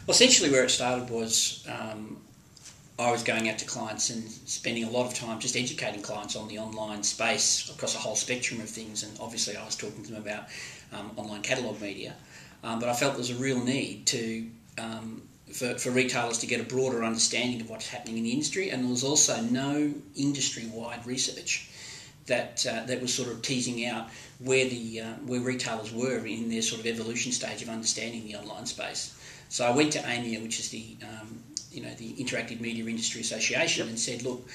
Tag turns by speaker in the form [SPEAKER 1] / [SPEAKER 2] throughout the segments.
[SPEAKER 1] Well, essentially where it started was I was going out to clients and spending a lot of time just educating clients on the online space across a whole spectrum of things, and obviously I was talking to them about online catalogue media, but I felt there was a real need to for retailers to get a broader understanding of what's happening in the industry, and there was also no industry-wide research that was sort of teasing out where retailers were in their sort of evolution stage of understanding the online space. So I went to AIMIA, which is the Interactive Media Industry Association, and said, look,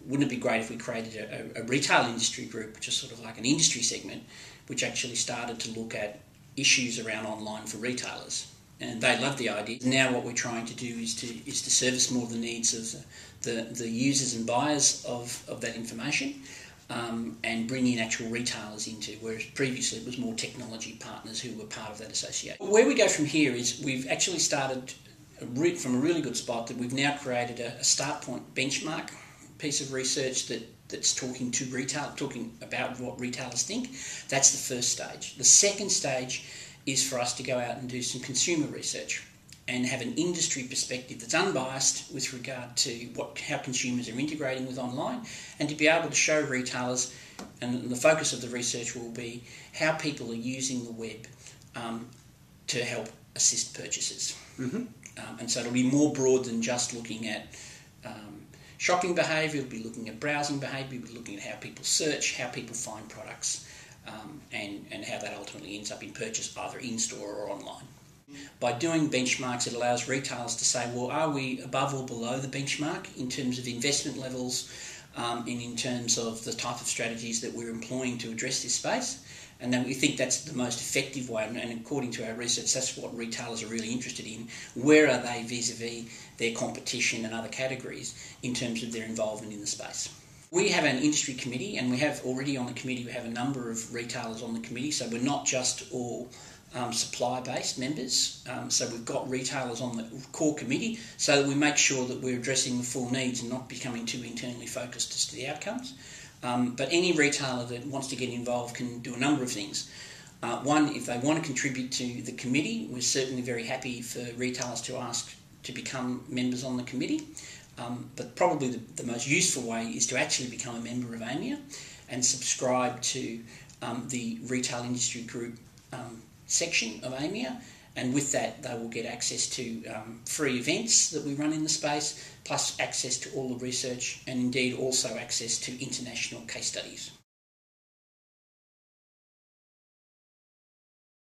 [SPEAKER 1] wouldn't it be great if we created a retail industry group, which is sort of like an industry segment, which actually started to look at issues around online for retailers. And they loved the idea. Now what we're trying to do is to service more of the needs of the users and buyers of that information, and bring in actual retailers into, whereas previously it was more technology partners who were part of that association. Where we go from here is we've actually started from a really good spot that we've now created a start point benchmark piece of research that's talking about what retailers think. That's the first stage. The second stage is for us to go out and do some consumer research and have an industry perspective that's unbiased with regard to how consumers are integrating with online, and to be able to show retailers, and the focus of the research will be how people are using the web to help assist purchases. Mm-hmm. And so it'll be more broad than just looking at shopping behaviour. It'll be looking at browsing behaviour, it'll be looking at how people search, how people find products, and how that ultimately ends up in purchase either in-store or online. By doing benchmarks, it allows retailers to say, well, are we above or below the benchmark in terms of investment levels, and in terms of the type of strategies that we're employing to address this space? And then we think that's the most effective way, and according to our research, that's what retailers are really interested in. Where are they vis-a-vis their competition and other categories in terms of their involvement in the space? We have an industry committee, and we have already on the committee, we have a number of retailers on the committee, so we're not just all supply-based members. So we've got retailers on the core committee so that we make sure that we're addressing the full needs and not becoming too internally focused as to the outcomes. But any retailer that wants to get involved can do a number of things. One, if they want to contribute to the committee, we're certainly very happy for retailers to ask to become members on the committee. But probably the most useful way is to actually become a member of AIMIA and subscribe to the Retail Industry Group section of AIMIA, and with that they will get access to free events that we run in the space, plus access to all the research, and indeed also access to international case studies.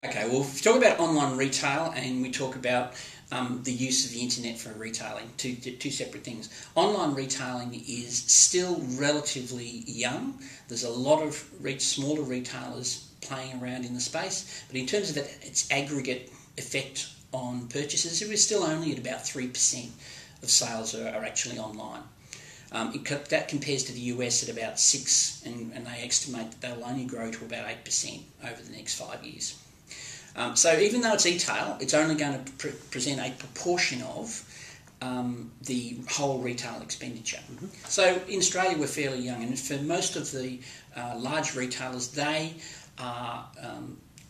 [SPEAKER 1] Okay, well, if we talk about online retail and we talk about the use of the internet for retailing, two separate things. Online retailing is still relatively young. There's a lot of smaller retailers playing around in the space, but in terms of its aggregate effect on purchases, it is still only at about 3% of sales are actually online. That compares to the US at about 6%, and they estimate that they'll only grow to about 8% over the next 5 years. So even though it's e-tail, it's only going to present a proportion of the whole retail expenditure. Mm-hmm. So in Australia we're fairly young, and for most of the large retailers, they are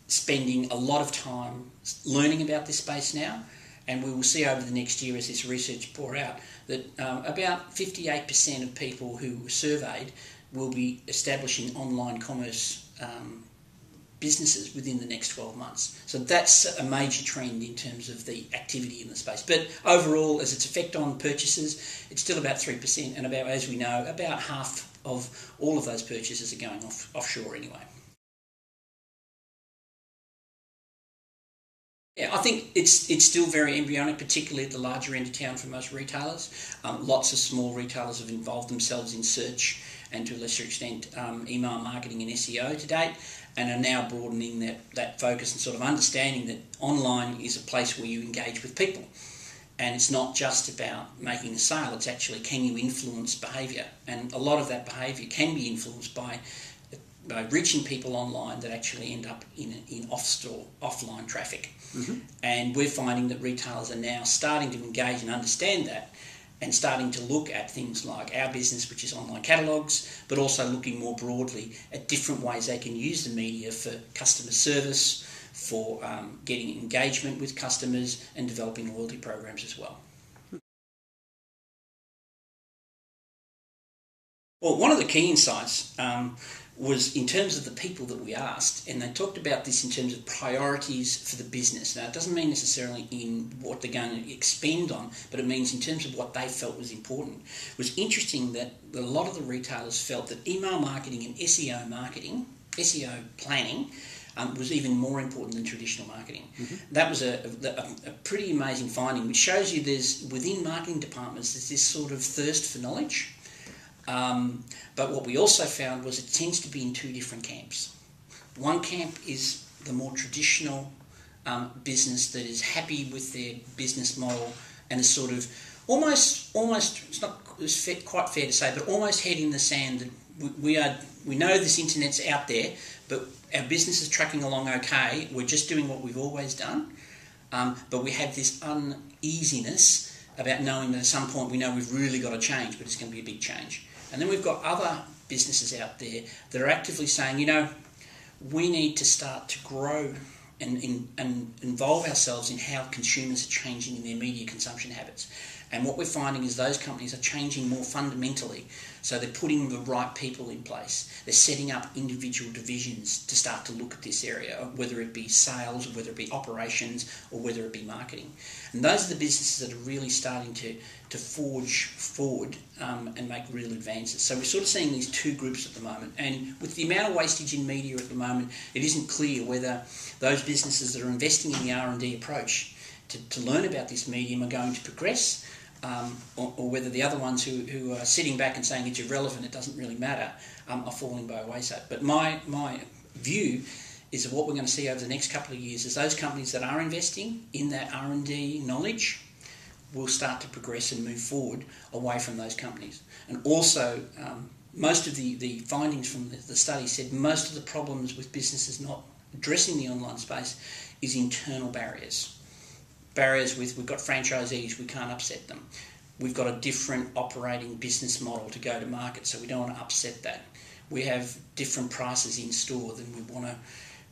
[SPEAKER 1] spending a lot of time learning about this space now, and we will see over the next year as this research bore out that about 58% of people who were surveyed will be establishing online commerce businesses within the next 12 months. So that's a major trend in terms of the activity in the space. But overall, as its effect on purchases, it's still about 3%, and about, as we know, about half of all of those purchases are going offshore anyway. Yeah, I think it's still very embryonic, particularly at the larger end of town for most retailers. Lots of small retailers have involved themselves in search and, to a lesser extent, email marketing and SEO to date, and are now broadening that focus and sort of understanding that online is a place where you engage with people. And it's not just about making a sale, it's actually, can you influence behaviour? And a lot of that behaviour can be influenced by reaching people online that actually end up in offline traffic. Mm-hmm. And we're finding that retailers are now starting to engage and understand that, and starting to look at things like our business, which is online catalogues, but also looking more broadly at different ways they can use the media for customer service, for getting engagement with customers and developing loyalty programs as well. Well, one of the key insights was in terms of the people that we asked, and they talked about this in terms of priorities for the business. Now, it doesn't mean necessarily in what they're going to expend on, but it means in terms of what they felt was important. It was interesting that a lot of the retailers felt that email marketing and SEO planning, was even more important than traditional marketing. Mm-hmm. That was a pretty amazing finding, which shows you within marketing departments, there's this sort of thirst for knowledge. But what we also found was it tends to be in two different camps. One camp is the more traditional business that is happy with their business model and is sort of almost it's not quite fair to say, but almost head in the sand that we know this internet's out there, but our business is tracking along okay. We're just doing what we've always done, but we have this uneasiness about knowing that at some point we know we've really got to change, but it's going to be a big change. And then we've got other businesses out there that are actively saying, we need to start to grow and involve ourselves in how consumers are changing in their media consumption habits. And what we're finding is those companies are changing more fundamentally. So they're putting the right people in place. They're setting up individual divisions to start to look at this area, whether it be sales, or whether it be operations, or whether it be marketing. And those are the businesses that are really starting to forge forward and make real advances. So we're sort of seeing these two groups at the moment. And with the amount of wastage in media at the moment, it isn't clear whether those businesses that are investing in the R&D approach to learn about this medium are going to progress, or whether the other ones who are sitting back and saying it's irrelevant, it doesn't really matter, are falling by the wayside. But my view is that what we're going to see over the next couple of years is those companies that are investing in that R&D knowledge will start to progress and move forward away from those companies. And also, most of the findings from the study said most of the problems with businesses not addressing the online space is internal barriers. Barriers with, we've got franchisees, we can't upset them. We've got a different operating business model to go to market, so we don't want to upset that. We have different prices in store than we want to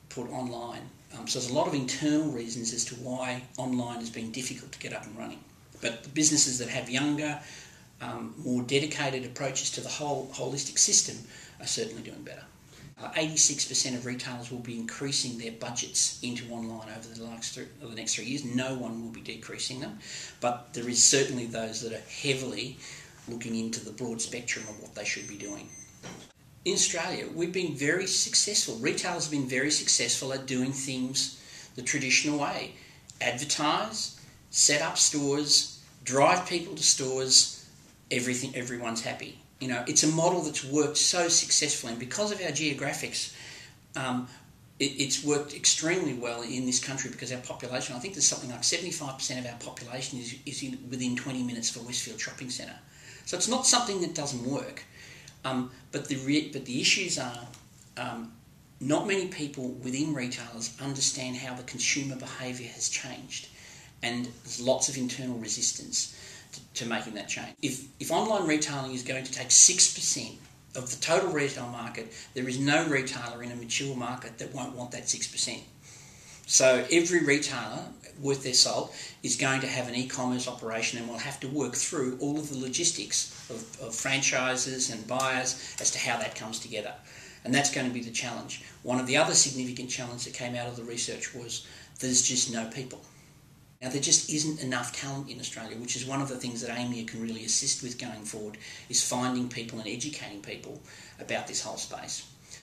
[SPEAKER 1] put online. So there's a lot of internal reasons as to why online has been difficult to get up and running. But the businesses that have younger, more dedicated approaches to the whole holistic system are certainly doing better. 86% of retailers will be increasing their budgets into online over the next 3 years. No one will be decreasing them, but there is certainly those that are heavily looking into the broad spectrum of what they should be doing. In Australia, we've been very successful. Retailers have been very successful at doing things the traditional way. Advertise, set up stores, drive people to stores, everyone's happy. It's a model that's worked so successfully, and because of our geographics, it's worked extremely well in this country because our population, I think there's something like 75% of our population is within 20 minutes of a Westfield shopping centre. So it's not something that doesn't work, but the issues are not many people within retailers understand how the consumer behaviour has changed, and there's lots of internal resistance to making that change. If online retailing is going to take 6% of the total retail market, there is no retailer in a mature market that won't want that 6%. So every retailer worth their salt is going to have an e-commerce operation and will have to work through all of the logistics of franchises and buyers as to how that comes together. And that's going to be the challenge. One of the other significant challenges that came out of the research was there's just no people. Now, there just isn't enough talent in Australia, which is one of the things that AIMIA can really assist with going forward, is finding people and educating people about this whole space.